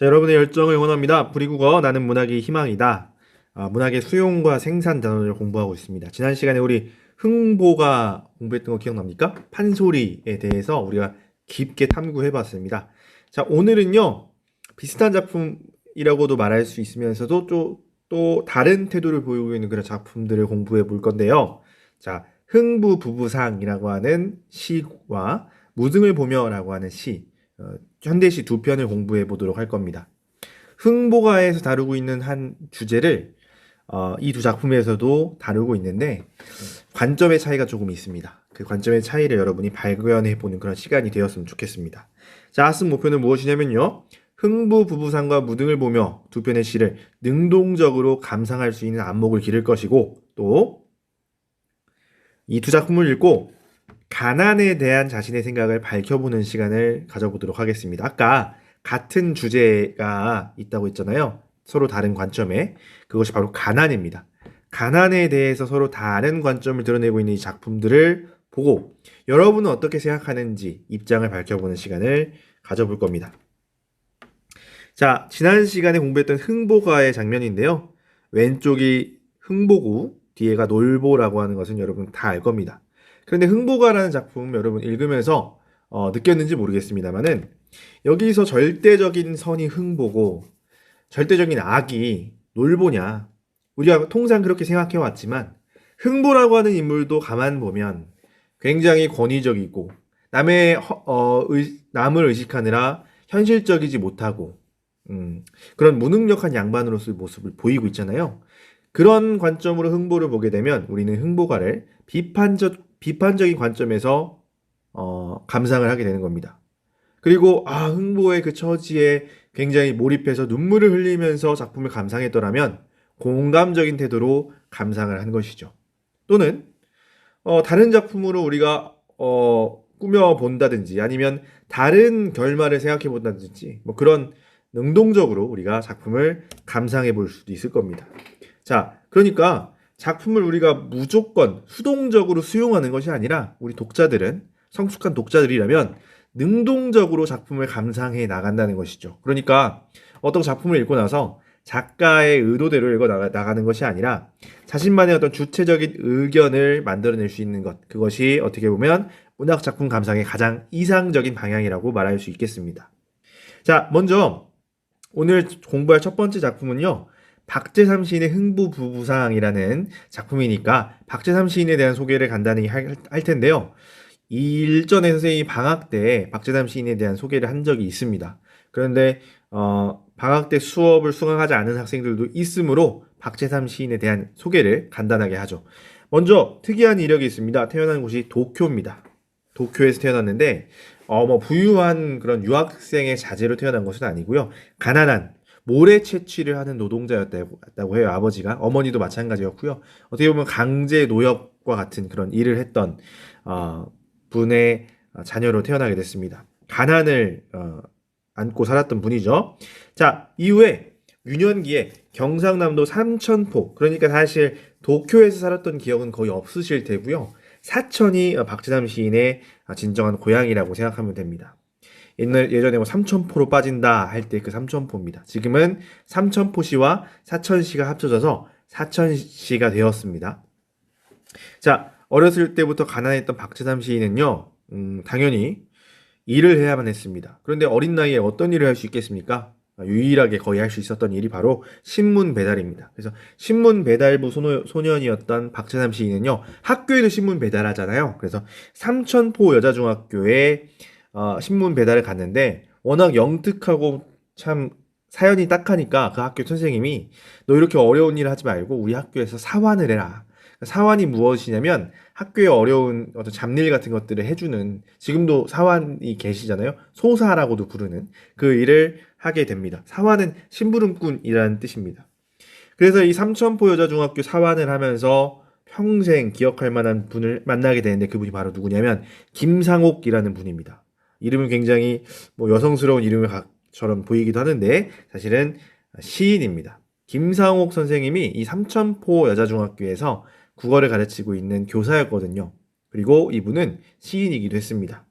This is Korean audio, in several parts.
자, 여러분의 열정을 응원합니다. 브리국어 나는 문학이 희망이다. 문학의 수용과 생산 단원을 공부하고 있습니다. 지난 시간에 우리 흥보가 공부했던 거 기억납니까? 판소리에 대해서 우리가 깊게 탐구해봤습니다. 자, 오늘은요, 비슷한 작품이라고도 말할 수 있으면서도 또 다른 태도를 보이고 있는 그런 작품들을 공부해 볼 건데요. 자, 흥부부부상이라고 하는 시와 무등을 보며라고 하는 시, 현대시 두 편을 공부해 보도록 할 겁니다. 흥보가에서 다루고 있는 한 주제를 이 두 작품에서도 다루고 있는데 관점의 차이가 조금 있습니다. 그 관점의 차이를 여러분이 발견해 보는 그런 시간이 되었으면 좋겠습니다. 자, 학습 목표는 무엇이냐면요. 흥부부부상과 무등을 보며 두 편의 시를 능동적으로 감상할 수 있는 안목을 기를 것이고 또 이 두 작품을 읽고 가난에 대한 자신의 생각을 밝혀보는 시간을 가져보도록 하겠습니다. 아까 같은 주제가 있다고 했잖아요. 서로 다른 관점에. 그것이 바로 가난입니다. 가난에 대해서 서로 다른 관점을 드러내고 있는 이 작품들을 보고 여러분은 어떻게 생각하는지 입장을 밝혀보는 시간을 가져볼 겁니다. 자, 지난 시간에 공부했던 흥보가의 장면인데요. 왼쪽이 흥보고 뒤에가 놀보라고 하는 것은 여러분 다 알 겁니다. 그런데 흥보가라는 작품 여러분 읽으면서 느꼈는지 모르겠습니다만은 여기서 절대적인 선이 흥보고 절대적인 악이 놀보냐 우리가 통상 그렇게 생각해 왔지만 흥보라고 하는 인물도 가만 보면 굉장히 권위적이고 남을 의식하느라 현실적이지 못하고 그런 무능력한 양반으로서의 모습을 보이고 있잖아요. 그런 관점으로 흥보를 보게 되면 우리는 흥보가를 비판적인 관점에서 감상을 하게 되는 겁니다. 그리고 흥보의 그 처지에 굉장히 몰입해서 눈물을 흘리면서 작품을 감상했더라면 공감적인 태도로 감상을 한 것이죠. 또는 다른 작품으로 우리가 꾸며본다든지 아니면 다른 결말을 생각해 본다든지 뭐 그런 능동적으로 우리가 작품을 감상해 볼 수도 있을 겁니다. 자, 그러니까 작품을 우리가 무조건 수동적으로 수용하는 것이 아니라 우리 독자들은 성숙한 독자들이라면 능동적으로 작품을 감상해 나간다는 것이죠. 그러니까 어떤 작품을 읽고 나서 작가의 의도대로 읽어 나가는 것이 아니라 자신만의 어떤 주체적인 의견을 만들어낼 수 있는 것, 그것이 어떻게 보면 문학작품 감상의 가장 이상적인 방향이라고 말할 수 있겠습니다. 자, 먼저 오늘 공부할 첫 번째 작품은요. 박재삼 시인의 흥부부부상이라는 작품이니까 박재삼 시인에 대한 소개를 간단히 할 텐데요. 일전에 선생님이 방학 때 박재삼 시인에 대한 소개를 한 적이 있습니다. 그런데 방학 때 수업을 수강하지 않은 학생들도 있으므로 박재삼 시인에 대한 소개를 간단하게 하죠. 먼저 특이한 이력이 있습니다. 태어난 곳이 도쿄입니다. 도쿄에서 태어났는데 부유한 그런 유학생의 자제로 태어난 것은 아니고요. 가난한 모래 채취를 하는 노동자였다고 해요. 아버지가. 어머니도 마찬가지였고요. 어떻게 보면 강제 노역과 같은 그런 일을 했던 분의 자녀로 태어나게 됐습니다. 가난을 안고 살았던 분이죠. 자, 이후에 유년기에 경상남도 삼천포, 그러니까 사실 도쿄에서 살았던 기억은 거의 없으실 테고요. 사천이 박재삼 시인의 진정한 고향이라고 생각하면 됩니다. 예전에 뭐 삼천포로 빠진다 할 때 그 삼천포입니다. 지금은 삼천포시와 사천시가 합쳐져서 사천시가 되었습니다. 자, 어렸을 때부터 가난했던 박재삼 시인은요, 당연히 일을 해야만 했습니다. 그런데 어린 나이에 어떤 일을 할 수 있겠습니까? 유일하게 거의 할 수 있었던 일이 바로 신문 배달입니다. 그래서 신문 배달부 소년이었던 박재삼 시인은요, 학교에도 신문 배달하잖아요. 그래서 삼천포 여자중학교에 신문 배달을 갔는데 워낙 영특하고 참 사연이 딱하니까 그 학교 선생님이 너 이렇게 어려운 일을 하지 말고 우리 학교에서 사환을 해라. 사환이 무엇이냐면 학교에 어려운 어떤 잡일 같은 것들을 해주는, 지금도 사환이 계시잖아요. 소사라고도 부르는 그 일을 하게 됩니다. 사환은 심부름꾼이라는 뜻입니다. 그래서 이 삼천포 여자중학교 사환을 하면서 평생 기억할 만한 분을 만나게 되는데 그분이 바로 누구냐면 김상옥이라는 분입니다. 이름은 굉장히 여성스러운 이름처럼 보이기도 하는데 사실은 시인입니다. 김상옥 선생님이 이 삼천포 여자중학교에서 국어를 가르치고 있는 교사였거든요. 그리고 이분은 시인이기도 했습니다.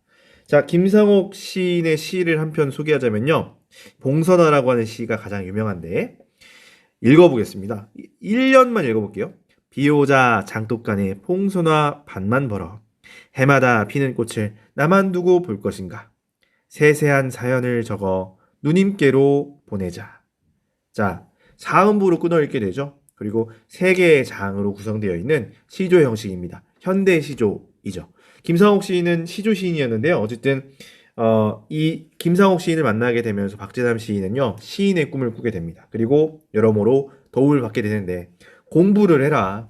자, 김상옥 시인의 시를 한 편 소개하자면요. 봉선화라고 하는 시가 가장 유명한데 읽어보겠습니다. 1년만 읽어볼게요. 비 오자 장독간에 봉선화 밭만 벌어 해마다 피는 꽃을 나만 두고 볼 것인가. 세세한 사연을 적어 누님께로 보내자. 자, 사음부로 끊어 읽게 되죠. 그리고 세 개의 장으로 구성되어 있는 시조 형식입니다. 현대 시조이죠. 김상옥 시인은 시조 시인이었는데요. 어쨌든 이 김상옥 시인을 만나게 되면서 박재담 시인은요, 시인의 꿈을 꾸게 됩니다. 그리고 여러모로 도움을 받게 되는데, 공부를 해라.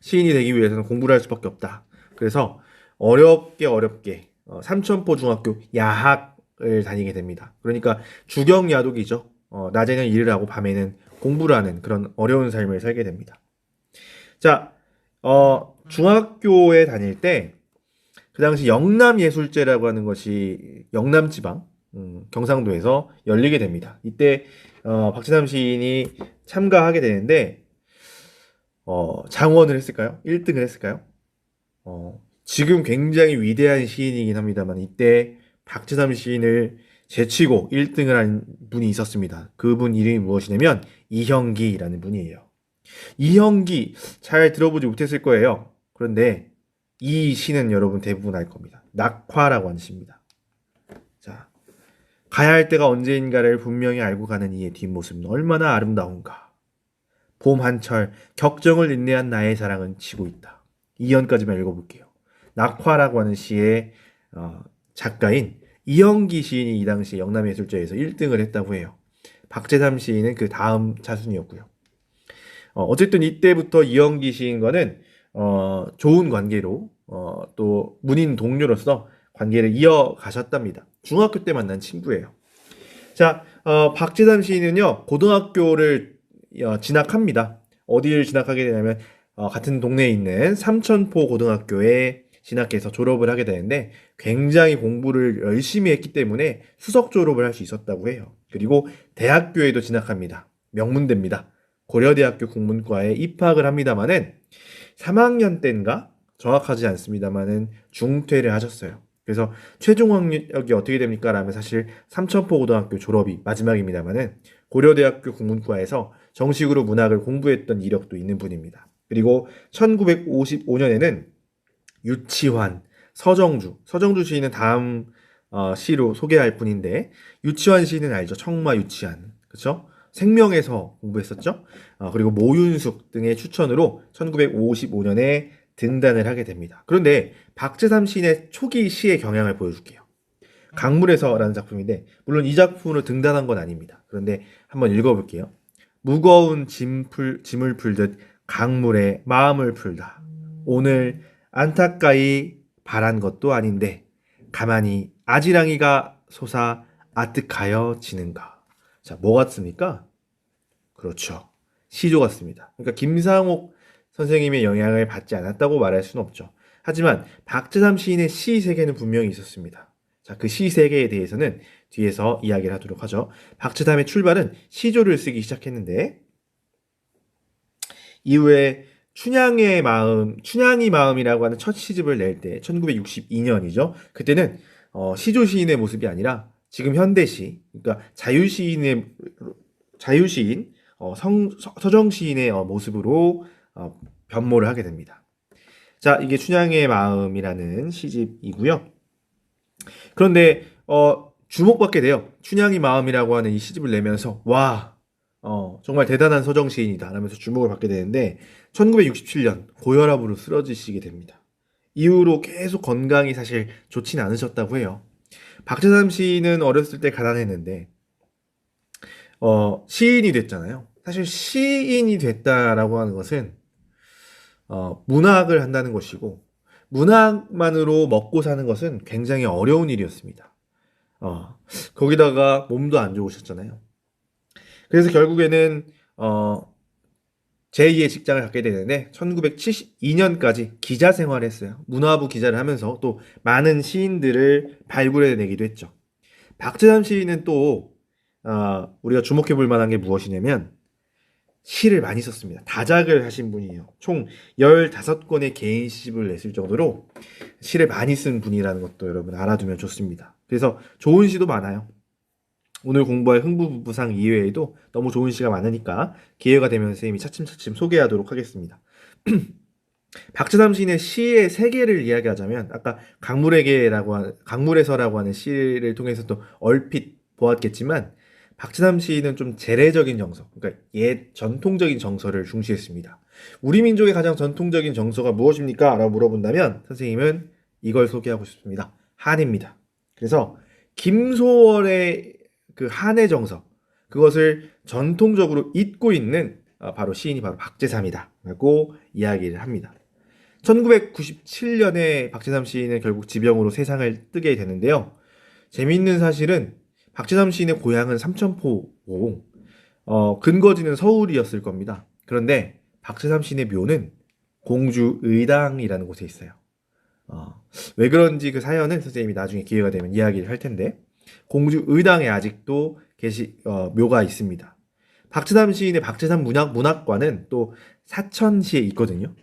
시인이 되기 위해서는 공부를 할 수밖에 없다. 그래서 어렵게 삼천포 중학교 야학을 다니게 됩니다. 그러니까 주경야독이죠. 낮에는 일을 하고 밤에는 공부를 하는 그런 어려운 삶을 살게 됩니다. 자, 중학교에 다닐 때 그 당시 영남예술제라고 하는 것이 영남지방 경상도에서 열리게 됩니다. 이때 박재남 시인이 참가하게 되는데 장원을 했을까요? 1등을 했을까요? 지금 굉장히 위대한 시인이긴 합니다만 이때 박재남 시인을 제치고 1등을 한 분이 있었습니다. 그분 이름이 무엇이냐면 이형기라는 분이에요. 이형기 잘 들어보지 못했을 거예요. 그런데 이 시는 여러분 대부분 알 겁니다. 낙화라고 하는 시입니다. 자, 가야 할 때가 언제인가를 분명히 알고 가는 이의 뒷모습은 얼마나 아름다운가. 봄 한철 격정을 인내한 나의 사랑은 지고 있다. 2연까지만 읽어볼게요. 낙화라고 하는 시의 작가인 이형기 시인이 이 당시 영남예술제에서 1등을 했다고 해요. 박재담 시인은 그 다음 차순이었고요. 어쨌든 이때부터 이형기 시인과는 좋은 관계로 또 문인 동료로서 관계를 이어가셨답니다. 중학교 때 만난 친구예요. 자, 박재담 시인은요, 고등학교를 진학합니다. 어디를 진학하게 되냐면 같은 동네에 있는 삼천포 고등학교에 진학해서 졸업을 하게 되는데 굉장히 공부를 열심히 했기 때문에 수석 졸업을 할 수 있었다고 해요. 그리고 대학교에도 진학합니다. 명문대입니다. 고려대학교 국문과에 입학을 합니다만은 3학년 때인가 정확하지 않습니다만은 중퇴를 하셨어요. 그래서 최종 학력이 어떻게 됩니까? 라면 사실 삼천포 고등학교 졸업이 마지막입니다만은 고려대학교 국문과에서 정식으로 문학을 공부했던 이력도 있는 분입니다. 그리고 1955년에는 유치환, 서정주 시인은 다음 시로 소개할 분인데 유치환 시인은 알죠? 청마 유치환, 그렇죠? 생명에서 공부했었죠. 그리고 모윤숙 등의 추천으로 1955년에 등단을 하게 됩니다. 그런데 박재삼 시인의 초기 시의 경향을 보여줄게요. 강물에서라는 작품인데 물론 이 작품으로 등단한 건 아닙니다. 그런데 한번 읽어볼게요. 무거운 짐을 풀듯 강물에 마음을 풀다. 오늘 안타까이 바란 것도 아닌데 가만히 아지랑이가 솟아 아뜩하여 지는가. 자, 뭐 같습니까? 그렇죠. 시조 같습니다. 그러니까 김상옥 선생님의 영향을 받지 않았다고 말할 수는 없죠. 하지만 박재삼 시인의 시 세계는 분명히 있었습니다. 자, 그 시 세계에 대해서는 뒤에서 이야기를 하도록 하죠. 박재삼의 출발은 시조를 쓰기 시작했는데 이후에 춘향이 마음이라고 하는 첫 시집을 낼 때 1962년이죠. 그때는 시조 시인의 모습이 아니라 지금 현대시, 그러니까 자유시인 서정 시인의 모습으로 변모를 하게 됩니다. 자, 이게 춘향의 마음이라는 시집이고요. 그런데 주목받게 돼요. 춘향이 마음이라고 하는 이 시집을 내면서 와, 정말 대단한 서정 시인이다 라면서 주목을 받게 되는데 1967년 고혈압으로 쓰러지시게 됩니다. 이후로 계속 건강이 사실 좋진 않으셨다고 해요. 박재삼 시인은 어렸을 때 가난했는데 시인이 됐잖아요. 사실 시인이 됐다라고 하는 것은 문학을 한다는 것이고 문학만으로 먹고 사는 것은 굉장히 어려운 일이었습니다. 거기다가 몸도 안 좋으셨잖아요. 그래서 결국에는 제2의 직장을 갖게 되는데 1972년까지 기자 생활을 했어요. 문화부 기자를 하면서 또 많은 시인들을 발굴해내기도 했죠. 박재남 시인은 또 우리가 주목해 볼 만한 게 무엇이냐면 시를 많이 썼습니다. 다작을 하신 분이에요. 총 15권의 개인 시집을 냈을 정도로 시를 많이 쓴 분이라는 것도 여러분 알아두면 좋습니다. 그래서 좋은 시도 많아요. 오늘 공부할 흥부부부상 이외에도 너무 좋은 시가 많으니까 기회가 되면 선생님이 차츰차츰 소개하도록 하겠습니다. 박재남 시인의 시의 세계를 이야기하자면 아까 강물에서라고 하는 시를 통해서 또 얼핏 보았겠지만 박재남 시인은 좀 재래적인 정서, 그러니까 옛 전통적인 정서를 중시했습니다. 우리 민족의 가장 전통적인 정서가 무엇입니까? 라고 물어본다면 선생님은 이걸 소개하고 싶습니다. 한입니다. 그래서 김소월의 그 한의 정서, 그것을 전통적으로 잇고 있는 바로 시인이 바로 박재삼이다 라고 이야기를 합니다. 1997년에 박재삼 시인은 결국 지병으로 세상을 뜨게 되는데요. 재미있는 사실은 박재삼 시인의 고향은 삼천포고 근거지는 서울이었을 겁니다. 그런데 박재삼 시인의 묘는 공주 의당이라는 곳에 있어요. 왜 그런지 그 사연은 선생님이 나중에 기회가 되면 이야기를 할 텐데 공주 의당에 아직도 묘가 있습니다. 박재삼 시인의 박재삼 문학관은 또 사천시에 있거든요.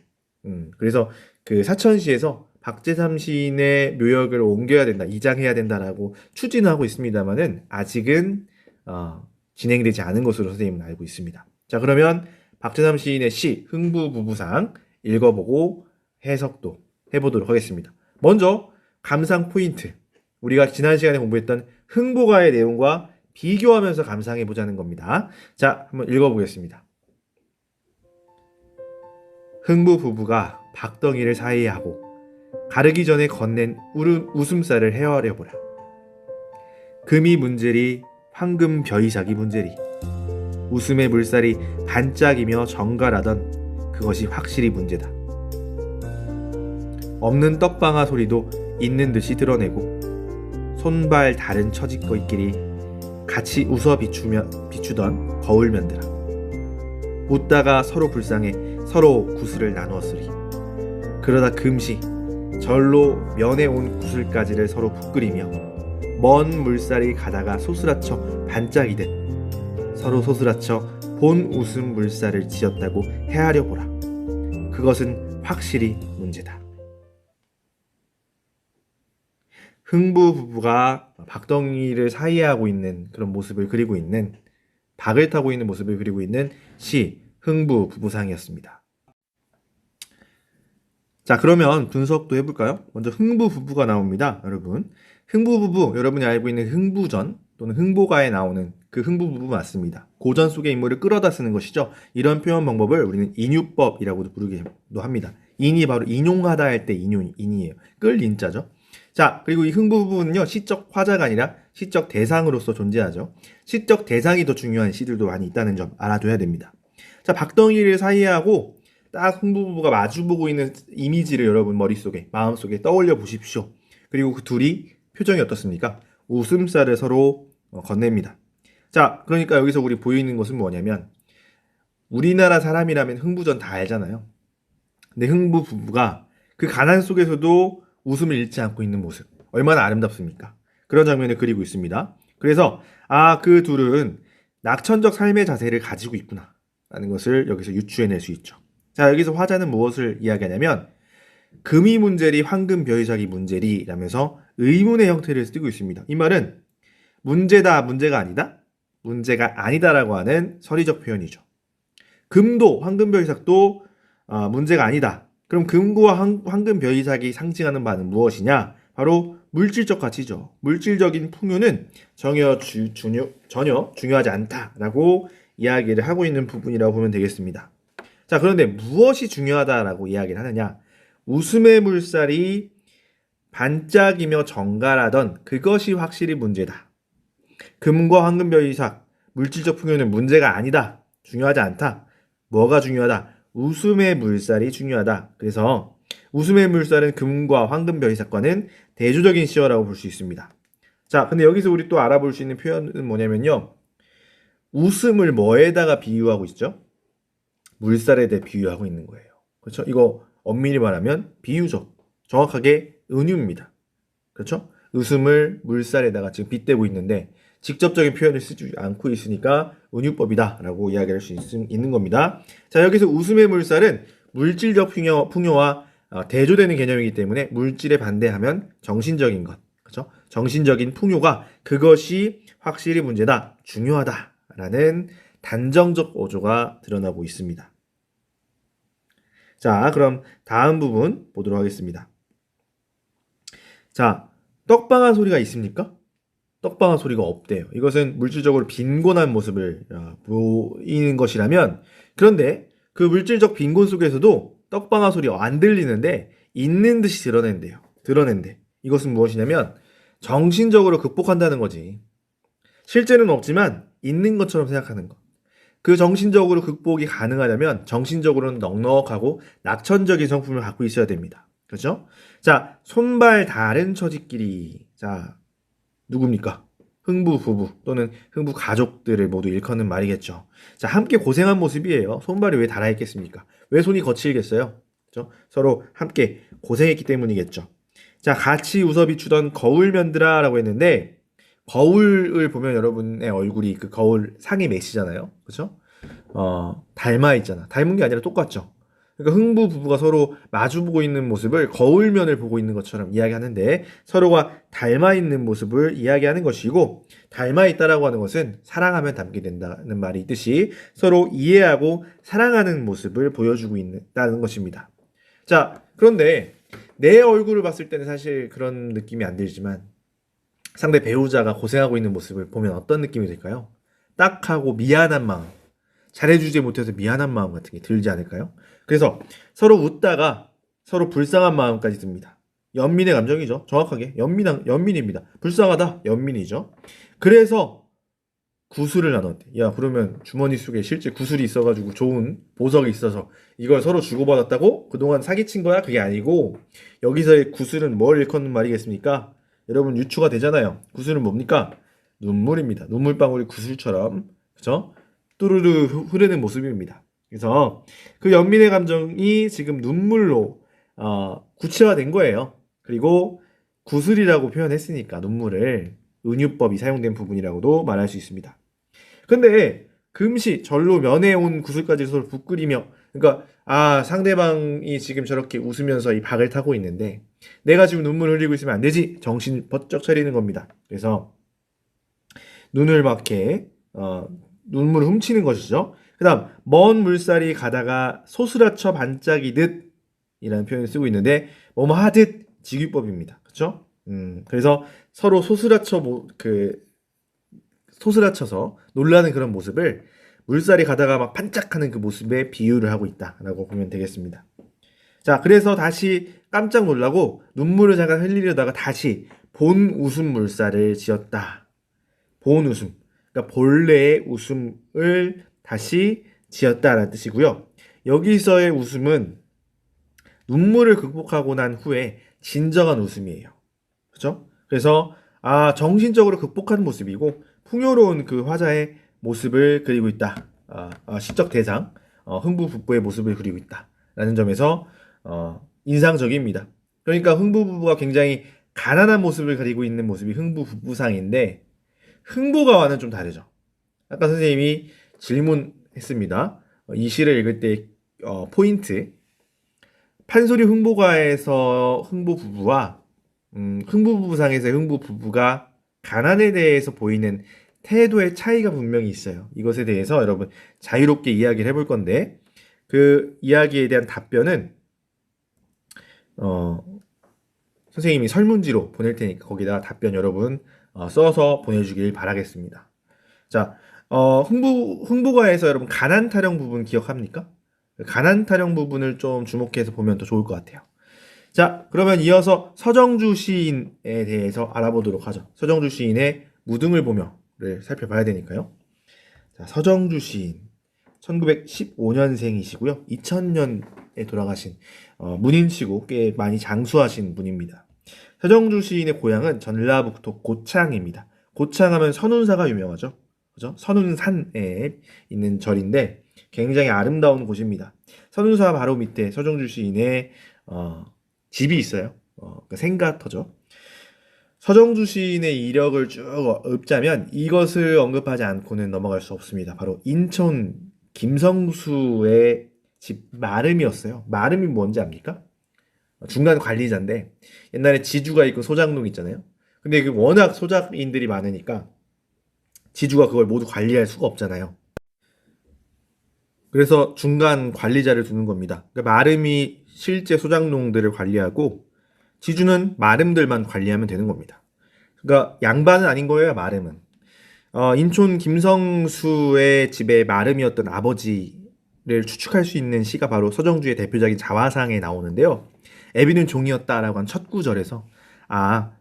그래서 그 사천시에서 박재삼 시인의 묘역을 옮겨야 된다, 이장해야 된다라고 추진을 하고 있습니다만은 아직은 진행되지 않은 것으로 선생님은 알고 있습니다. 자, 그러면 박재삼 시인의 시 흥부부부상 읽어보고 해석도 해보도록 하겠습니다. 먼저 감상 포인트, 우리가 지난 시간에 공부했던 흥보가의 내용과 비교하면서 감상해 보자는 겁니다. 자, 한번 읽어보겠습니다. 흥부 부부가 박덩이를 사이에 하고 가르기 전에 건넨 웃음살을 헤아려보라. 금이 문제리 황금 벼이삭이 문제리 웃음의 물살이 반짝이며 정갈하던 그것이 확실히 문제다. 없는 떡방아 소리도 있는 듯이 드러내고 손발 다른 처짓거이끼리 같이 웃어 비추던 거울면들아. 웃다가 서로 불쌍해 서로 구슬을 나누었으리. 그러다 금시 절로 면에 온 구슬가지를 서로 부끄리며 먼 물살이 가다가 소스라쳐 반짝이듯 서로 소스라쳐 본 웃음 물살을 지었다고 헤아려 보라. 그것은 확실히 문제다. 흥부 부부가 박덩이를 사이에 하고 있는 그런 모습을 그리고 있는, 박을 타고 있는 모습을 그리고 있는 시 흥부 부부상이었습니다. 자, 그러면 분석도 해볼까요? 먼저 흥부 부부가 나옵니다. 여러분, 흥부 부부, 여러분이 알고 있는 흥부전 또는 흥보가에 나오는 그 흥부 부부 맞습니다. 고전 속의 인물을 끌어다 쓰는 것이죠. 이런 표현 방법을 우리는 인유법이라고도 부르기도 합니다. 인이 바로 인용하다 할 때 인이에요. 끌 인자죠. 자, 그리고 이 흥부 부부는요, 시적 화자가 아니라 시적 대상으로서 존재하죠. 시적 대상이 더 중요한 시들도 많이 있다는 점 알아둬야 됩니다. 자, 박덩이를 사이에 하고 딱 흥부 부부가 마주보고 있는 이미지를 여러분 머릿속에, 마음속에 떠올려 보십시오. 그리고 그 둘이 표정이 어떻습니까? 웃음살을 서로 건넵니다. 자, 그러니까 여기서 우리 보이는 것은 뭐냐면 우리나라 사람이라면 흥부전 다 알잖아요. 근데 흥부 부부가 그 가난 속에서도 웃음을 잃지 않고 있는 모습, 얼마나 아름답습니까? 그런 장면을 그리고 있습니다. 그래서 그 둘은 낙천적 삶의 자세를 가지고 있구나 라는 것을 여기서 유추해낼 수 있죠. 자, 여기서 화자는 무엇을 이야기하냐면 금이 문제리 황금 벼이삭이 문제리 라면서 의문의 형태를 띠고 있습니다. 이 말은 문제다, 문제가 아니다, 문제가 아니다라고 하는 서리적 표현이죠. 금도 황금 벼이삭도 문제가 아니다. 그럼 금과 황금 벼이삭이 상징하는 바는 무엇이냐? 바로 물질적 가치죠. 물질적인 풍요는 전혀 중요하지 않다라고 이야기를 하고 있는 부분이라고 보면 되겠습니다. 자, 그런데 무엇이 중요하다라고 이야기를 하느냐? 웃음의 물살이 반짝이며 정갈하던 그것이 확실히 문제다. 금과 황금 벼이삭, 물질적 풍요는 문제가 아니다. 중요하지 않다. 뭐가 중요하다? 웃음의 물살이 중요하다. 그래서 웃음의 물살은 금과 황금 벼이삭과는 대조적인 시어라고 볼 수 있습니다. 자, 근데 여기서 우리 또 알아볼 수 있는 표현은 뭐냐면요. 웃음을 뭐에다가 비유하고 있죠? 물살에 대해 비유하고 있는 거예요. 그렇죠? 이거 엄밀히 말하면 비유죠. 정확하게 은유입니다. 그렇죠? 웃음을 물살에다가 지금 빗대고 있는데 직접적인 표현을 쓰지 않고 있으니까 은유법이다 라고 이야기할 수 있는 겁니다. 자, 여기서 웃음의 물살은 물질적 풍요와 대조되는 개념이기 때문에 물질에 반대하면 정신적인 것, 그죠? 정신적인 풍요가 그것이 확실히 문제다, 중요하다라는 단정적 어조가 드러나고 있습니다. 자, 그럼 다음 부분 보도록 하겠습니다. 자, 떡방한 소리가 있습니까? 떡방한 소리가 없대요. 이것은 물질적으로 빈곤한 모습을 보이는 것이라면, 그런데 그 물질적 빈곤 속에서도 떡방한 소리가 안 들리는데 있는 듯이 드러낸대요. 드러낸대. 이것은 무엇이냐면 정신적으로 극복한다는 거지. 실제는 없지만 있는 것처럼 생각하는 것. 그 정신적으로 극복이 가능하려면 정신적으로는 넉넉하고 낙천적인 성품을 갖고 있어야 됩니다. 그렇죠? 자, 손발 다른 처지끼리. 자, 누굽니까? 흥부 부부 또는 흥부 가족들을 모두 일컫는 말이겠죠. 자, 함께 고생한 모습이에요. 손발이 왜 달아있겠습니까? 왜 손이 거칠겠어요? 그렇죠? 서로 함께 고생했기 때문이겠죠. 자, 같이 웃어 비추던 거울면들아 라고 했는데, 거울을 보면 여러분의 얼굴이 그 거울 상이 메시잖아요. 그렇죠? 닮아 있잖아. 닮은 게 아니라 똑같죠. 그러니까 흥부 부부가 서로 마주보고 있는 모습을 거울면을 보고 있는 것처럼 이야기하는데, 서로가 닮아 있는 모습을 이야기하는 것이고, 닮아 있다라고 하는 것은 사랑하면 닮게 된다는 말이 있듯이 서로 이해하고 사랑하는 모습을 보여주고 있다는 것입니다. 자, 그런데 내 얼굴을 봤을 때는 사실 그런 느낌이 안 들지만 상대 배우자가 고생하고 있는 모습을 보면 어떤 느낌이 들까요? 딱하고 미안한 마음, 잘해주지 못해서 미안한 마음 같은 게 들지 않을까요? 그래서 서로 웃다가 서로 불쌍한 마음까지 듭니다. 연민의 감정이죠. 정확하게 연민입니다. 불쌍하다, 연민이죠. 그래서 구슬을 나눴대. 야, 그러면 주머니 속에 실제 구슬이 있어가지고 좋은 보석이 있어서 이걸 서로 주고받았다고? 그동안 사기친 거야? 그게 아니고, 여기서의 구슬은 뭘 일컫는 말이겠습니까? 여러분 유추가 되잖아요. 구슬은 뭡니까? 눈물입니다. 눈물방울이 구슬처럼, 그죠? 뚜루루 흐르는 모습입니다. 그래서 그 연민의 감정이 지금 눈물로 구체화된 거예요. 그리고 구슬이라고 표현했으니까 눈물을 은유법이 사용된 부분이라고도 말할 수 있습니다. 근데 금시 절로 면해온 구슬까지 서로 부끄리며, 그러니까 상대방이 지금 저렇게 웃으면서 이 박을 타고 있는데 내가 지금 눈물 흘리고 있으면 안 되지, 정신 번쩍 차리는 겁니다. 그래서 눈을 막 이렇게 눈물을 훔치는 것이죠. 그 다음, 먼 물살이 가다가 소스라쳐 반짝이듯 이라는 표현을 쓰고 있는데, 뭐뭐 하듯 직유법입니다. 그쵸? 그래서 서로 소스라쳐서 놀라는 그런 모습을 물살이 가다가 막 반짝하는 그 모습에 비유를 하고 있다라고 보면 되겠습니다. 자, 그래서 다시 깜짝 놀라고 눈물을 잠깐 흘리려다가 다시 본 웃음 물살을 지었다. 본 웃음. 그러니까 본래의 웃음을 다시 지었다라는 뜻이고요. 여기서의 웃음은 눈물을 극복하고 난 후에 진정한 웃음이에요. 그죠? 그래서 정신적으로 극복한 모습이고 풍요로운 그 화자의 모습을 그리고 있다. 시적 대상 흥부 부부의 모습을 그리고 있다라는 점에서 인상적입니다. 그러니까 흥부 부부가 굉장히 가난한 모습을 그리고 있는 모습이 흥부 부부상인데, 흥부가와는 좀 다르죠. 아까 선생님이 질문했습니다. 이 시를 읽을 때 포인트, 판소리 흥부가에서 흥부 부부와 흥부 부부상에서 흥부 부부가 가난에 대해서 보이는 태도의 차이가 분명히 있어요. 이것에 대해서 여러분 자유롭게 이야기를 해볼 건데, 그 이야기에 대한 답변은 선생님이 설문지로 보낼 테니까 거기다 답변 여러분 써서 보내주길 바라겠습니다. 자, 흥부가에서 여러분 가난 타령 부분 기억합니까? 가난 타령 부분을 좀 주목해서 보면 더 좋을 것 같아요. 자, 그러면 이어서 서정주 시인에 대해서 알아보도록 하죠. 서정주 시인의 무등을 보며를 살펴봐야 되니까요. 자, 서정주 시인 1915년생이시고요. 2000년에 돌아가신 문인치고 꽤 많이 장수하신 분입니다. 서정주 시인의 고향은 전라북도 고창입니다. 고창하면 선운사가 유명하죠. 그죠? 선운산에 있는 절인데 굉장히 아름다운 곳입니다. 선운사 바로 밑에 서정주 시인의 집이 있어요. 그러니까 생가터죠. 서정주 시인의 이력을 쭉 읊자면 이것을 언급하지 않고는 넘어갈 수 없습니다. 바로 인천 김성수의 집 마름이었어요. 마름이 뭔지 압니까? 중간 관리자인데 옛날에 지주가 있고 소장농 있잖아요. 근데 그 워낙 소작인들이 많으니까 지주가 그걸 모두 관리할 수가 없잖아요. 그래서 중간 관리자를 두는 겁니다. 그러니까 마름이 실제 소작농들을 관리하고 지주는 마름들만 관리하면 되는 겁니다. 그러니까 양반은 아닌 거예요, 마름은. 인촌 김성수의 집의 마름이었던 아버지를 추측할 수 있는 시가 바로 서정주의 대표작인 자화상에 나오는데요. 애비는 종이었다라고 한 첫 구절에서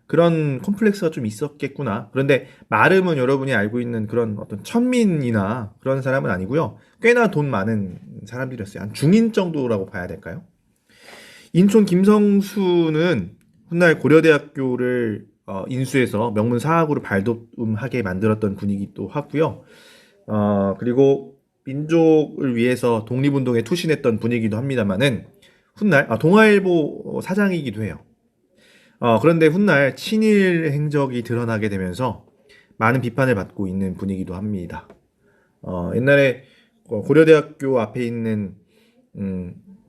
그런 콤플렉스가 좀 있었겠구나. 그런데 마름은 여러분이 알고 있는 그런 어떤 천민이나 그런 사람은 아니고요. 꽤나 돈 많은 사람들이었어요. 한 중인 정도라고 봐야 될까요? 인촌 김성수는 훗날 고려대학교를 인수해서 명문 사학으로 발돋움하게 만들었던 분이기도 하고요. 그리고 민족을 위해서 독립운동에 투신했던 분이기도 합니다만은 훗날 동아일보 사장이기도 해요. 그런데 훗날 친일 행적이 드러나게 되면서 많은 비판을 받고 있는 분이기도 합니다. 옛날에 고려대학교 앞에 있는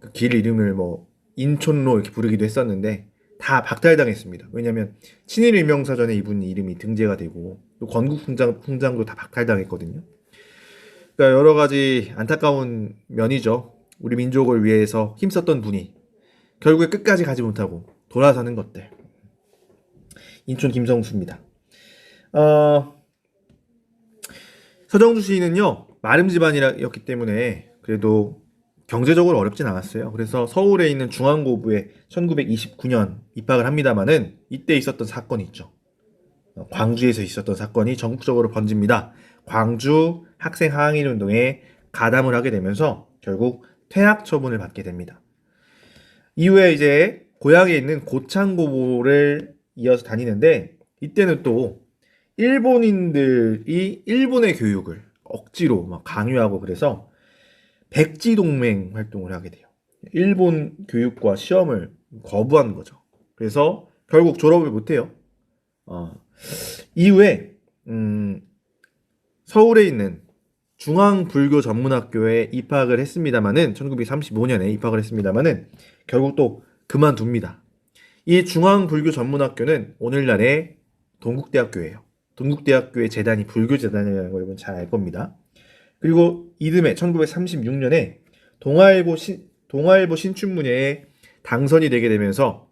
그길 이름을 뭐 인촌로 이렇게 부르기도 했었는데 다 박탈당했습니다. 왜냐하면 친일 일명사전에 이분 이름이 등재가 되고 또 건국훈장도 다 박탈당했거든요. 그러니까 여러 가지 안타까운 면이죠. 우리 민족을 위해서 힘썼던 분이 결국에 끝까지 가지 못하고 돌아서는 것들. 인촌 김성수입니다. 서정주 시인은요, 마름 집안이었기 때문에 그래도 경제적으로 어렵진 않았어요. 그래서 서울에 있는 중앙고부에 1929년 입학을 합니다만은 이때 있었던 사건이 있죠. 광주에서 있었던 사건이 전국적으로 번집니다. 광주 학생 항일 운동에 가담을 하게 되면서 결국 퇴학 처분을 받게 됩니다. 이후에 이제 고향에 있는 고창고보를 이어서 다니는데 이때는 또 일본인들이 일본의 교육을 억지로 막 강요하고 그래서 백지동맹 활동을 하게 돼요. 일본 교육과 시험을 거부한 거죠. 그래서 결국 졸업을 못해요. 이후에 서울에 있는 중앙불교전문학교에 입학을 했습니다마는 1935년에 입학을 했습니다마는 결국 또 그만둡니다. 이 중앙불교전문학교는 오늘날의 동국대학교예요. 동국대학교의 재단이 불교재단이라는 걸 여러분 잘 알 겁니다. 그리고 이듬해 1936년에 동아일보 신춘문예에 당선이 되게 되면서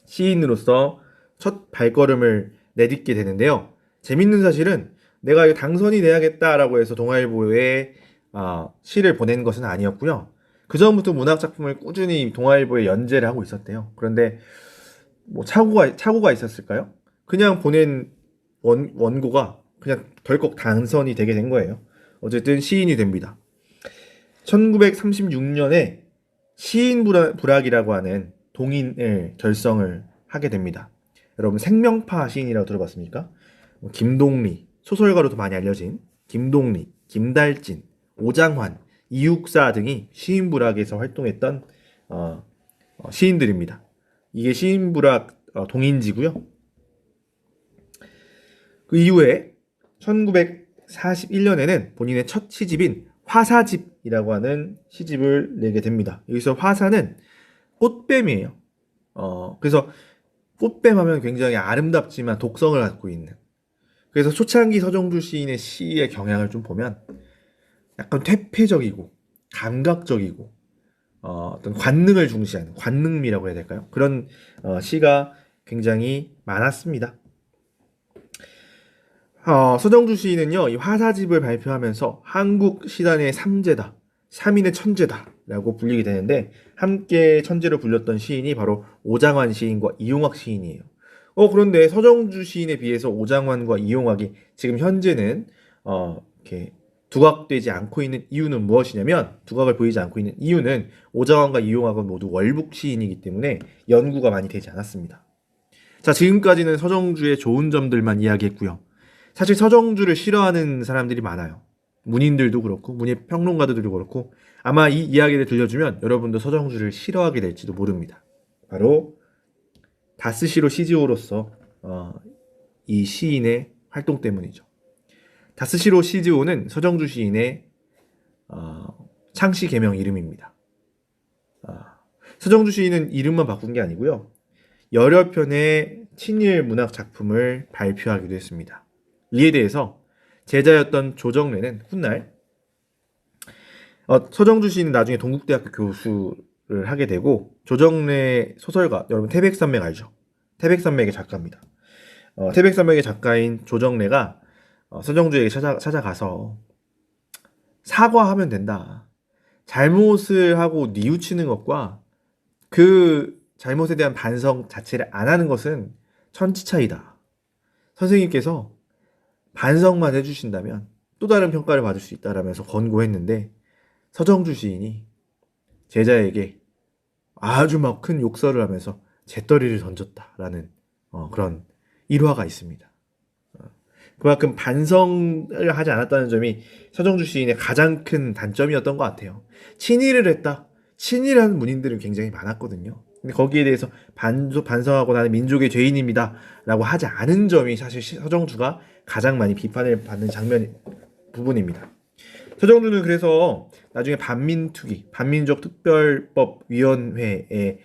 시인으로서 첫 발걸음을 내딛게 되는데요. 재밌는 사실은 내가 이거 당선이 돼야겠다라고 해서 동아일보에 시를 보낸 것은 아니었고요. 그 전부터 문학 작품을 꾸준히 동아일보에 연재를 하고 있었대요. 그런데 뭐 착오가 있었을까요? 그냥 보낸 원고가 그냥 덜컥 당선이 되게 된 거예요. 어쨌든 시인이 됩니다. 1936년에 시인불학이라고 하는 동인을 결성을 하게 됩니다. 여러분 생명파 시인이라고 들어봤습니까? 김동리, 소설가로도 많이 알려진 김동리, 김달진, 오장환, 이육사 등이 시인불학에서 활동했던 시인들입니다. 이게 시인불학 동인지고요. 그 이후에 1941년에는 본인의 첫 시집인 화사집이라고 하는 시집을 내게 됩니다. 여기서 화사는 꽃뱀이에요. 그래서 꽃뱀 하면 굉장히 아름답지만 독성을 갖고 있는. 그래서 초창기 서정주 시인의 시의 경향을 좀 보면 약간 퇴폐적이고 감각적이고 어떤 관능을 중시하는 관능미라고 해야 될까요? 그런 시가 굉장히 많았습니다. 서정주 시인은요, 이 화사집을 발표하면서 한국 시단의 3제다, 3인의 천재다라고 불리게 되는데, 함께 천재로 불렸던 시인이 바로 오장환 시인과 이용학 시인이에요. 그런데 서정주 시인에 비해서 오장환과 이용학이 지금 현재는, 이렇게 두각되지 않고 있는 이유는 무엇이냐면, 두각을 보이지 않고 있는 이유는 오장환과 이용학은 모두 월북 시인이기 때문에 연구가 많이 되지 않았습니다. 자, 지금까지는 서정주의 좋은 점들만 이야기했고요. 사실 서정주를 싫어하는 사람들이 많아요. 문인들도 그렇고 문예 평론가들도 그렇고 아마 이 이야기를 들려주면 여러분도 서정주를 싫어하게 될지도 모릅니다. 바로 다스시로 시즈오로서 이 시인의 활동 때문이죠. 다스시로 시즈오는 서정주 시인의 창시 개명 이름입니다. 서정주 시인은 이름만 바꾼 게 아니고요. 여러 편의 친일 문학 작품을 발표하기도 했습니다. 이에 대해서 제자였던 조정래는 훗날 서정주 시인은 나중에 동국대학교 교수를 하게 되고 조정래 소설가, 여러분 태백산맥 알죠? 태백산맥의 작가입니다. 태백산맥의 작가인 조정래가 서정주에게 찾아가서 사과하면 된다. 잘못을 하고 뉘우치는 것과 그 잘못에 대한 반성 자체를 안 하는 것은 천지차이다. 선생님께서 반성만 해주신다면 또 다른 평가를 받을 수 있다라면서 권고했는데 서정주 시인이 제자에게 아주 막 큰 욕설을 하면서 재떨이를 던졌다라는 그런 일화가 있습니다. 그만큼 반성을 하지 않았다는 점이 서정주 시인의 가장 큰 단점이었던 것 같아요. 친일을 했다. 친일하는 문인들은 굉장히 많았거든요. 근데 거기에 대해서 반성하고 나는 민족의 죄인입니다 라고 하지 않은 점이 사실 서정주가 가장 많이 비판을 받는 부분입니다. 서정주는 그래서 나중에 반민족특별법위원회에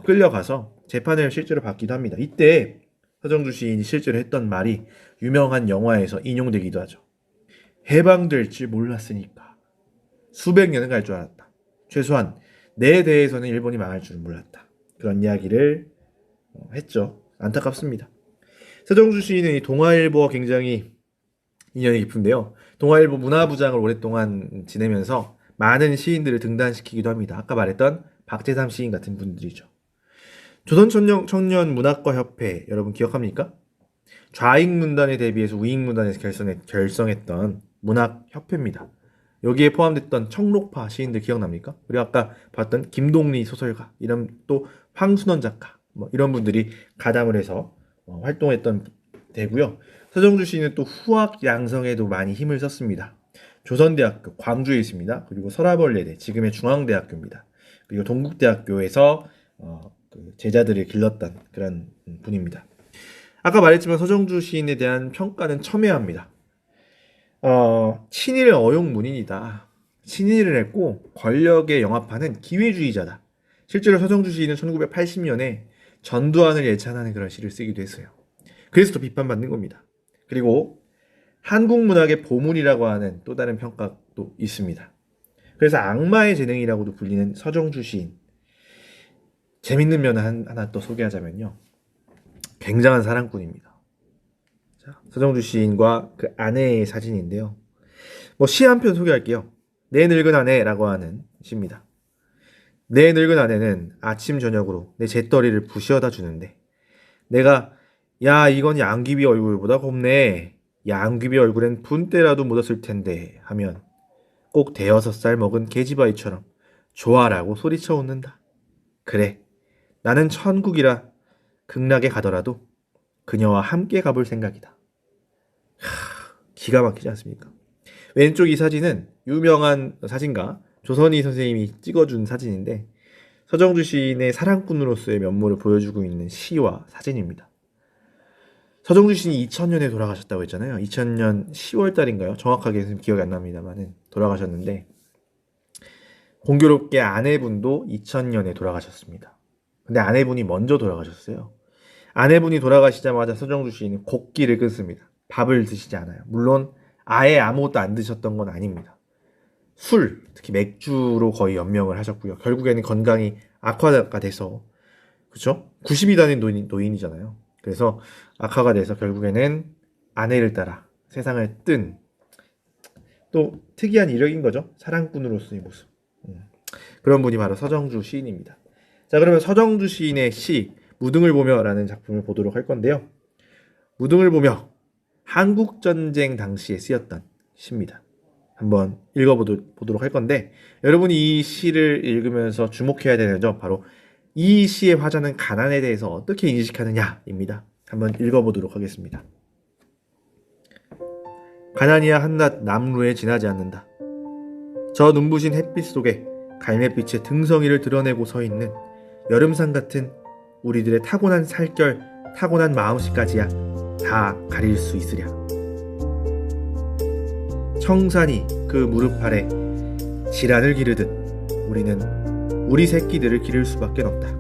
끌려가서 재판을 실제로 받기도 합니다. 이때 서정주 시인이 실제로 했던 말이 유명한 영화에서 인용되기도 하죠. 해방될 줄 몰랐으니까 수백 년은 갈 줄 알았다. 최소한 내 대해서는 일본이 망할 줄은 몰랐다. 그런 이야기를 했죠. 안타깝습니다. 서정주 시인은 이 동아일보와 굉장히 인연이 깊은데요. 동아일보 문화부장을 오랫동안 지내면서 많은 시인들을 등단시키기도 합니다. 아까 말했던 박재삼 시인 같은 분들이죠. 조선청년문학과협회 여러분 기억합니까? 좌익문단에 대비해서 우익문단에서 결성했던 문학협회입니다. 여기에 포함됐던 청록파 시인들 기억납니까? 그리고 아까 봤던 김동리 소설가, 이런 또 황순원 작가, 이런 분들이 가담을 해서 활동했던 데고요. 서정주 시인은 또 후학 양성에도 많이 힘을 썼습니다. 조선대학교 광주에 있습니다. 그리고 서라벌레대, 지금의 중앙대학교입니다. 그리고 동국대학교에서 제자들을 길렀던 그런 분입니다. 아까 말했지만 서정주 시인에 대한 평가는 첨예합니다. 친일 어용문인이다. 친일을 했고 권력에 영합하는 기회주의자다. 실제로 서정주 시인은 1980년에 전두환을 예찬하는 그런 시를 쓰기도 했어요. 그래서 더 비판받는 겁니다. 그리고 한국 문학의 보물이라고 하는 또 다른 평가도 있습니다. 그래서 악마의 재능이라고도 불리는 서정주 시인. 재밌는 면 하나 또 소개하자면요. 굉장한 사랑꾼입니다. 자, 서정주 시인과 그 아내의 사진인데요. 시 한 편 소개할게요. 내 늙은 아내라고 하는 시입니다. 내 늙은 아내는 아침 저녁으로 내 재떨이를 부시어다 주는데 내가 야 이건 양귀비 얼굴보다 곱네. 양귀비 얼굴엔 분때라도 묻었을 텐데 하면 꼭 5살 먹은 계집아이처럼 좋아라고 소리쳐 웃는다. 그래 나는 천국이라 극락에 가더라도 그녀와 함께 가볼 생각이다. 기가 막히지 않습니까? 왼쪽 이 사진은 유명한 사진가 조선희 선생님이 찍어준 사진인데 서정주 시인의 사랑꾼으로서의 면모를 보여주고 있는 시와 사진입니다. 서정주 시인이 2000년에 돌아가셨다고 했잖아요. 2000년 10월 달인가요? 정확하게 기억이 안 납니다만 돌아가셨는데 공교롭게 아내분도 2000년에 돌아가셨습니다. 근데 아내분이 먼저 돌아가셨어요. 아내분이 돌아가시자마자 서정주 시인은 곡기를 끊습니다. 밥을 드시지 않아요. 물론 아예 아무것도 안 드셨던 건 아닙니다. 술, 특히 맥주로 거의 연명을 하셨고요. 결국에는 건강이 악화가 돼서, 그렇죠? 90이 다닌 노인이잖아요. 그래서 악화가 돼서 결국에는 아내를 따라 세상을 뜬 또 특이한 이력인 거죠. 사랑꾼으로서의 모습. 그런 분이 바로 서정주 시인입니다. 자, 그러면 서정주 시인의 시 무등을 보며라는 작품을 보도록 할 건데요. 무등을 보며 한국전쟁 당시에 쓰였던 시입니다. 한번 읽어보도록 할 건데 여러분이 이 시를 읽으면서 주목해야 되는 점 바로 이 시의 화자는 가난에 대해서 어떻게 인식하느냐입니다. 한번 읽어보도록 하겠습니다. 가난이야 한낱 남루에 지나지 않는다. 저 눈부신 햇빛 속에 갈매빛의 등성이를 드러내고 서 있는 여름산 같은 우리들의 타고난 살결, 타고난 마음씨까지야 다 가릴 수 있으랴. 청산이 그 무릎 아래 질환을 기르듯 우리는 우리 새끼들을 기를 수밖에 없다.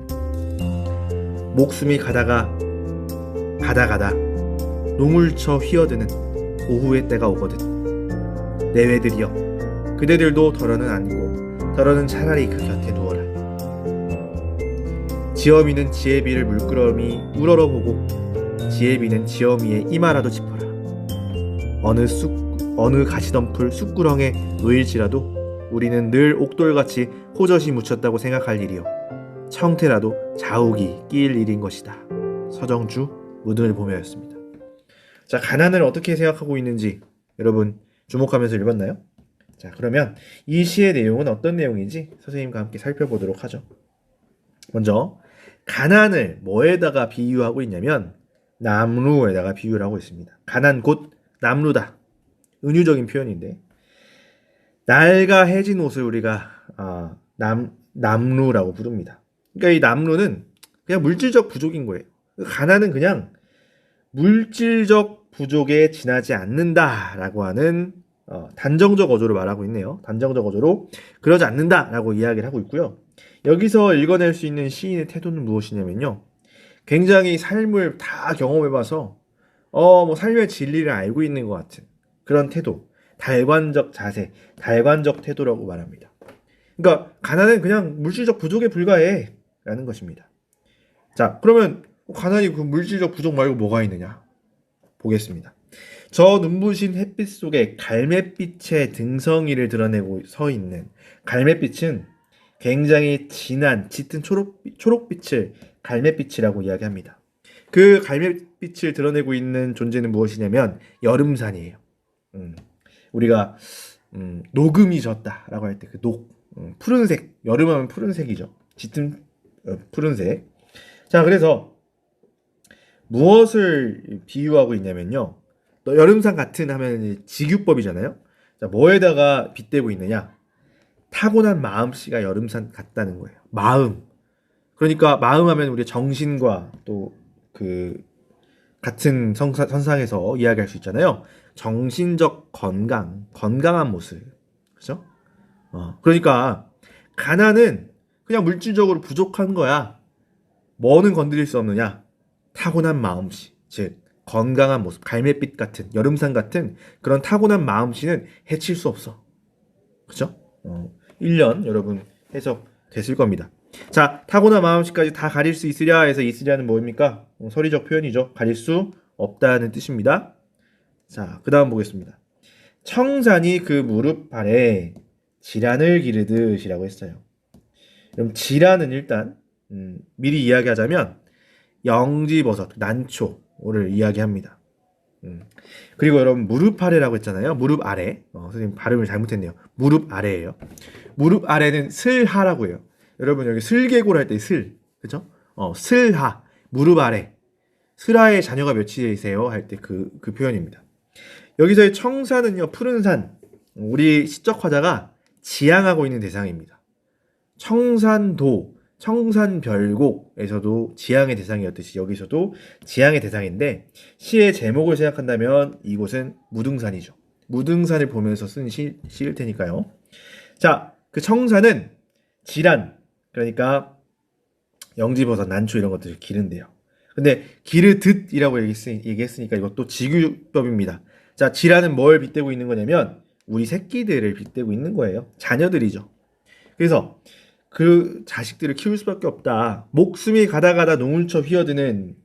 목숨이 가다가 가다 농울쳐 휘어드는 오후의 때가 오거든. 내외들이여, 그대들도 더러는 안고 더러는 차라리 그 곁에 누워라. 지어미는 지혜비를 물끄러미 우러러보고 지혜비는 지어미의 이마라도 짚어라. 어느 가시덤불 쑥구렁에 놓일지라도 우리는 늘 옥돌같이 호젓이 묻혔다고 생각할 일이요, 청태라도 자욱이 끼일 일인 것이다. 서정주 무등을 보며였습니다. 자, 가난을 어떻게 생각하고 있는지 여러분 주목하면서 읽었나요? 자, 그러면 이 시의 내용은 어떤 내용인지 선생님과 함께 살펴보도록 하죠. 먼저 가난을 뭐에다가 비유하고 있냐면 남루에다가 비유를 하고 있습니다. 가난 곧 남루다. 은유적인 표현인데, 낡아해진 옷을 우리가 남루라고 부릅니다. 그러니까 이 남루는 그냥 물질적 부족인 거예요. 가난은 그냥 물질적 부족에 지나지 않는다라고 하는 단정적 어조로 말하고 있네요. 단정적 어조로 그러지 않는다라고 이야기를 하고 있고요. 여기서 읽어낼 수 있는 시인의 태도는 무엇이냐면요, 굉장히 삶을 다 경험해봐서 뭐 삶의 진리를 알고 있는 것 같은 그런 태도, 달관적 자세, 달관적 태도라고 말합니다. 그러니까 가난은 그냥 물질적 부족에 불과해 라는 것입니다. 자, 그러면 가난이 그 물질적 부족 말고 뭐가 있느냐 보겠습니다. 저 눈부신 햇빛 속에 갈매빛의 등성이를 드러내고 서 있는, 갈매빛은 굉장히 진한 짙은 초록빛을 갈매빛이라고 이야기합니다. 그 갈매빛을 드러내고 있는 존재는 무엇이냐면 여름산이에요. 우리가 녹음이 졌다라고 할 때 그 푸른색, 여름하면 푸른색이죠. 짙은 푸른색. 자, 그래서 무엇을 비유하고 있냐면요, 여름산 같은 하면 직유법이잖아요. 자, 뭐에다가 빗대고 있느냐, 타고난 마음씨가 여름산 같다는 거예요. 마음. 그러니까 마음 하면 우리 정신과 또 그 같은 선상에서 이야기할 수 있잖아요. 정신적 건강한 모습. 그죠? 그러니까 가난은 그냥 물질적으로 부족한 거야. 뭐는 건드릴 수 없느냐? 타고난 마음씨, 즉 건강한 모습, 갈매빛 같은, 여름산 같은 그런 타고난 마음씨는 해칠 수 없어. 그죠? 1년 여러분 해석 됐을 겁니다. 자, 타고난 마음씨까지 다 가릴 수 있으랴 해서 있으랴는 뭐입니까? 서리적 표현이죠. 가릴 수 없다는 뜻입니다. 자, 그 다음 보겠습니다. 청산이 그 무릎 아래 지란을 기르듯이라고 했어요. 그럼 지란은 일단 미리 이야기하자면 영지버섯, 난초를 이야기합니다. 그리고 여러분 무릎 아래라고 했잖아요. 무릎 아래. 선생님 발음을 잘못했네요. 무릎 아래예요. 무릎 아래는 슬하라고 해요. 여러분 여기 슬개골 할 때 슬, 그죠? 슬하, 무릎 아래. 슬하의 자녀가 몇이세요? 할 때 그 표현입니다. 여기서의 청산은요, 푸른 산. 우리 시적 화자가 지향하고 있는 대상입니다. 청산도, 청산별곡에서도 지향의 대상이었듯이 여기서도 지향의 대상인데, 시의 제목을 생각한다면 이곳은 무등산이죠. 무등산을 보면서 쓴 시일 테니까요. 자, 그 청산은 지란, 그러니까 영지버섯, 난초 이런 것들을 기른대요. 근데 기르듯이라고 얘기했으니까 이것도 직유법입니다. 자, 지란은 뭘 빗대고 있는 거냐면 우리 새끼들을 빗대고 있는 거예요. 자녀들이죠. 그래서 그 자식들을 키울 수밖에 없다. 목숨이 가다 농울쳐 휘어드는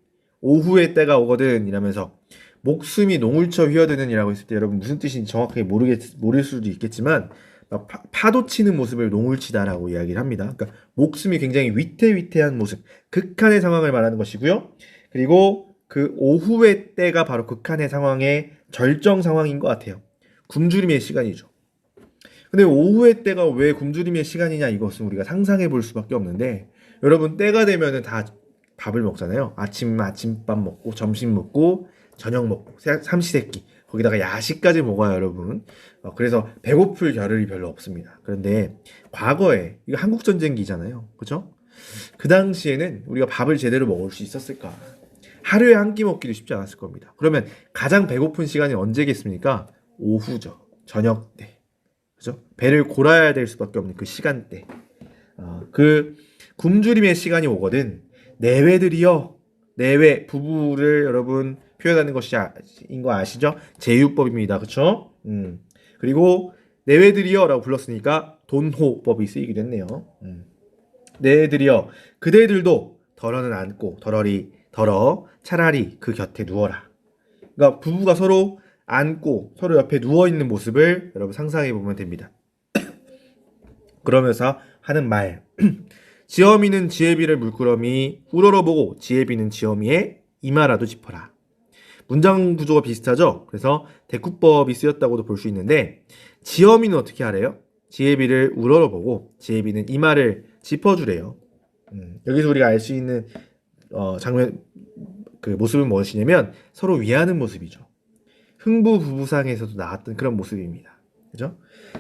오후의 때가 오거든 이라면서, 목숨이 농울쳐 휘어드는 이라고 했을 때 여러분 무슨 뜻인지 정확하게 모를 수도 있겠지만 막 파도 치는 모습을 농울치다라고 이야기를 합니다. 그러니까 목숨이 굉장히 위태위태한 모습, 극한의 상황을 말하는 것이고요. 그리고 그 오후의 때가 바로 극한의 상황의 절정 상황인 것 같아요. 굶주림의 시간이죠. 근데 오후의 때가 왜 굶주림의 시간이냐, 이것은 우리가 상상해 볼 수밖에 없는데, 여러분 때가 되면은 다 밥을 먹잖아요. 아침밥 먹고 점심 먹고 저녁 먹고 삼시세끼, 거기다가 야식까지 먹어요, 여러분. 그래서 배고플 겨를이 별로 없습니다. 그런데 과거에 이거 한국전쟁기잖아요, 그죠? 그 당시에는 우리가 밥을 제대로 먹을 수 있었을까? 하루에 한 끼 먹기도 쉽지 않았을 겁니다. 그러면 가장 배고픈 시간이 언제겠습니까? 오후죠. 저녁 때. 그죠? 배를 골아야 될 수밖에 없는 그 시간대. 그 굶주림의 시간이 오거든. 내외들이여, 내외 부부를 여러분 표현하는 것인 거 아시죠? 제유법입니다. 그쵸? 그리고 내외들이여라고 불렀으니까 돈호법이 쓰이기도 했네요. 내외들이여 그대들도 덜어는 앉고 덜어 차라리 그 곁에 누워라. 그러니까 부부가 서로 앉고 서로 옆에 누워 있는 모습을 여러분 상상해 보면 됩니다. 그러면서 하는 말. 지엄이는 지혜비를 물끄러미 우러러보고 지혜비는 지엄이의 이마라도 짚어라. 문장 구조가 비슷하죠? 그래서 대꾸법이 쓰였다고도 볼 수 있는데 지엄이는 어떻게 하래요? 지혜비를 우러러보고 지혜비는 이마를 짚어주래요. 여기서 우리가 알 수 있는 장면 그 모습은 무엇이냐면 서로 위하는 모습이죠. 흥부 부부상에서도 나왔던 그런 모습입니다. 그죠?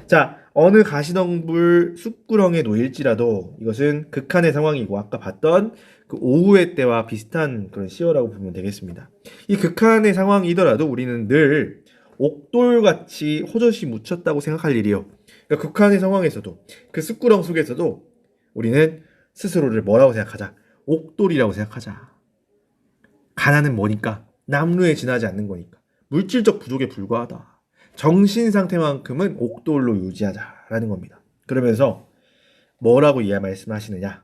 자, 어느 가시덤불 쑥구렁에 놓일지라도 이것은 극한의 상황이고 아까 봤던 그 오후의 때와 비슷한 그런 시어라고 보면 되겠습니다. 이 극한의 상황이더라도 우리는 늘 옥돌같이 호젓이 묻혔다고 생각할 일이요. 그러니까 극한의 상황에서도 그 쑥구렁 속에서도 우리는 스스로를 뭐라고 생각하자? 옥돌이라고 생각하자. 가난은 뭐니까? 남루에 지나지 않는 거니까. 물질적 부족에 불과하다. 정신 상태만큼은 옥돌로 유지하자라는 겁니다. 그러면서 뭐라고 말씀하시느냐?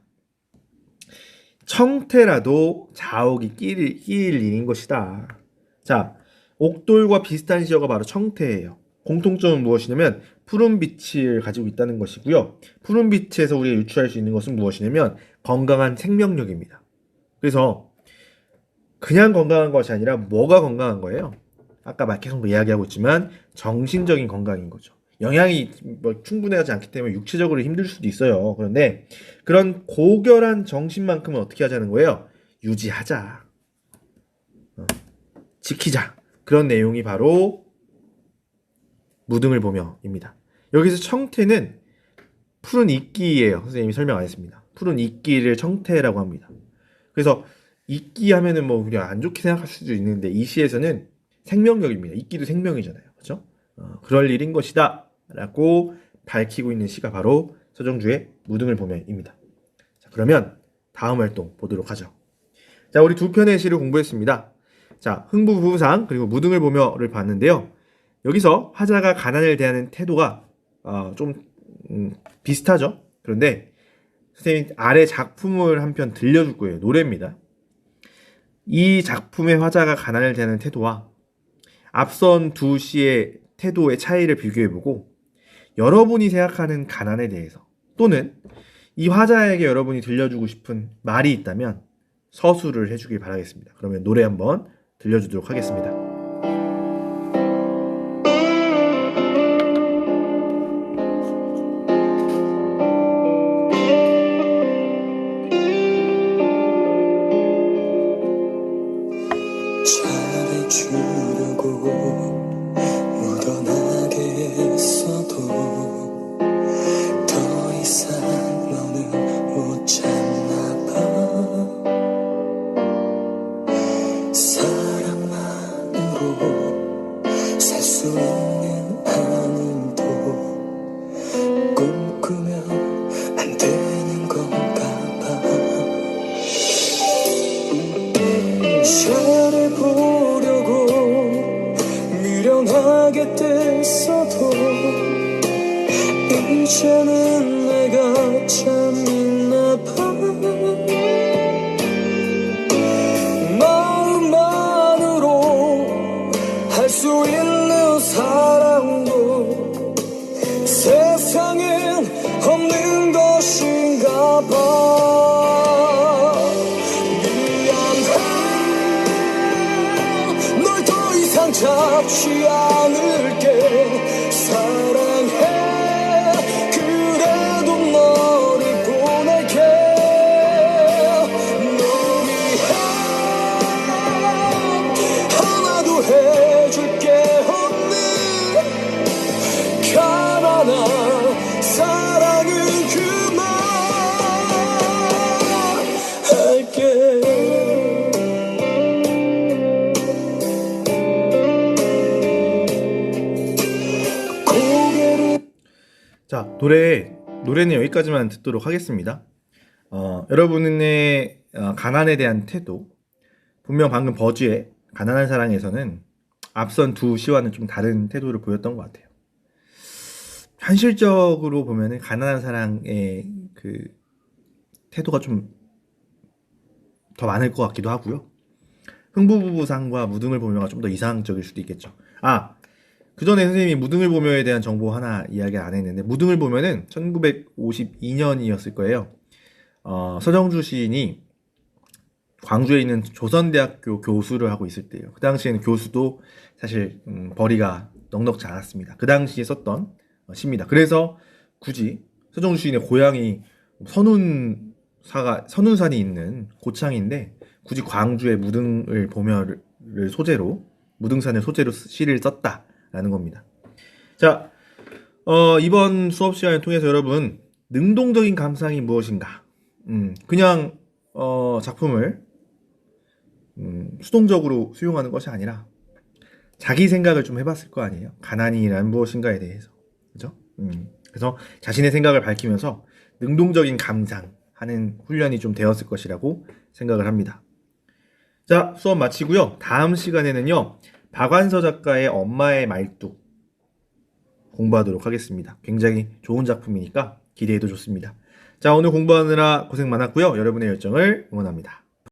청태라도 자옥이 끼일 일인 것이다. 자, 옥돌과 비슷한 시어가 바로 청태예요. 공통점은 무엇이냐면 푸른 빛을 가지고 있다는 것이고요. 푸른 빛에서 우리가 유추할 수 있는 것은 무엇이냐면 건강한 생명력입니다. 그래서 그냥 건강한 것이 아니라 뭐가 건강한 거예요? 아까 계속 이야기하고 있지만 정신적인 건강인 거죠. 영양이 충분하지 않기 때문에 육체적으로 힘들 수도 있어요. 그런데 그런 고결한 정신만큼은 어떻게 하자는 거예요? 유지하자. 지키자. 그런 내용이 바로 무등을 보며입니다. 여기서 청태는 푸른 이끼예요. 선생님이 설명 안 했습니다. 푸른 이끼를 청태라고 합니다. 그래서 이끼 하면은 뭐 그냥 안 좋게 생각할 수도 있는데 이 시에서는 생명력입니다. 이끼도 생명이잖아요. 그렇죠? 그럴 일인 것이다 라고 밝히고 있는 시가 바로 서정주의 무등을 보며입니다. 자, 그러면 다음 활동 보도록 하죠. 자, 우리 두 편의 시를 공부했습니다. 자, 흥부 부부상 그리고 무등을 보며를 봤는데요. 여기서 화자가 가난을 대하는 태도가 좀 비슷하죠. 그런데 선생님 아래 작품을 한 편 들려줄 거예요. 노래입니다. 이 작품의 화자가 가난을 대하는 태도와 앞선 두 시의 태도의 차이를 비교해보고 여러분이 생각하는 가난에 대해서 또는 이 화자에게 여러분이 들려주고 싶은 말이 있다면 서술을 해주길 바라겠습니다. 그러면 노래 한번 들려주도록 하겠습니다. 잘해주려고 묻어나게 했어도 더 이상 너는 못 참나 봐. 사랑만으로 살 수 있는 하늘도 꿈꾸면 안 되는 건가 봐. 잘해보려고 미련하게 뗐어도 이제는 내가 참 있나봐. 마음만으로 할 수 있는 사랑도 세상엔 없는 것인가 봐. 잡지 않을게. 사랑해. 그래도 너를 보낼게. 너 위해 하나도 해줄게 없는 가난한 사랑은 그만할게. 자, 노래는 여기까지만 듣도록 하겠습니다. 여러분의 가난에 대한 태도, 분명 방금 버즈의 가난한 사랑에서는 앞선 두 시와는 좀 다른 태도를 보였던 것 같아요. 현실적으로 보면은 가난한 사랑의 그 태도가 좀 더 많을 것 같기도 하고요. 흥부부부상과 무등을 보며가 좀 더 이상적일 수도 있겠죠. 아, 그 전에 선생님이 무등을 보며에 대한 정보 하나 이야기 안 했는데, 무등을 보며는 1952년이었을 거예요. 서정주 시인이 광주에 있는 조선대학교 교수를 하고 있을 때예요. 그 당시에는 교수도 사실 벌이가 넉넉지 않았습니다. 그 당시에 썼던 시입니다. 그래서 굳이 서정주 시인의 고향이 선운산이 있는 고창인데 굳이 광주의 무등을 보며를 소재로, 무등산을 소재로 시를 썼다라는 겁니다. 자, 이번 수업 시간을 통해서 여러분, 능동적인 감상이 무엇인가? 그냥 작품을 수동적으로 수용하는 것이 아니라 자기 생각을 좀 해봤을 거 아니에요. 가난이란 무엇인가에 대해서. 그죠? 그래서 자신의 생각을 밝히면서 능동적인 감상하는 훈련이 좀 되었을 것이라고 생각을 합니다. 자, 수업 마치고요. 다음 시간에는요, 박완서 작가의 엄마의 말뚝 공부하도록 하겠습니다. 굉장히 좋은 작품이니까 기대해도 좋습니다. 자, 오늘 공부하느라 고생 많았고요. 여러분의 열정을 응원합니다.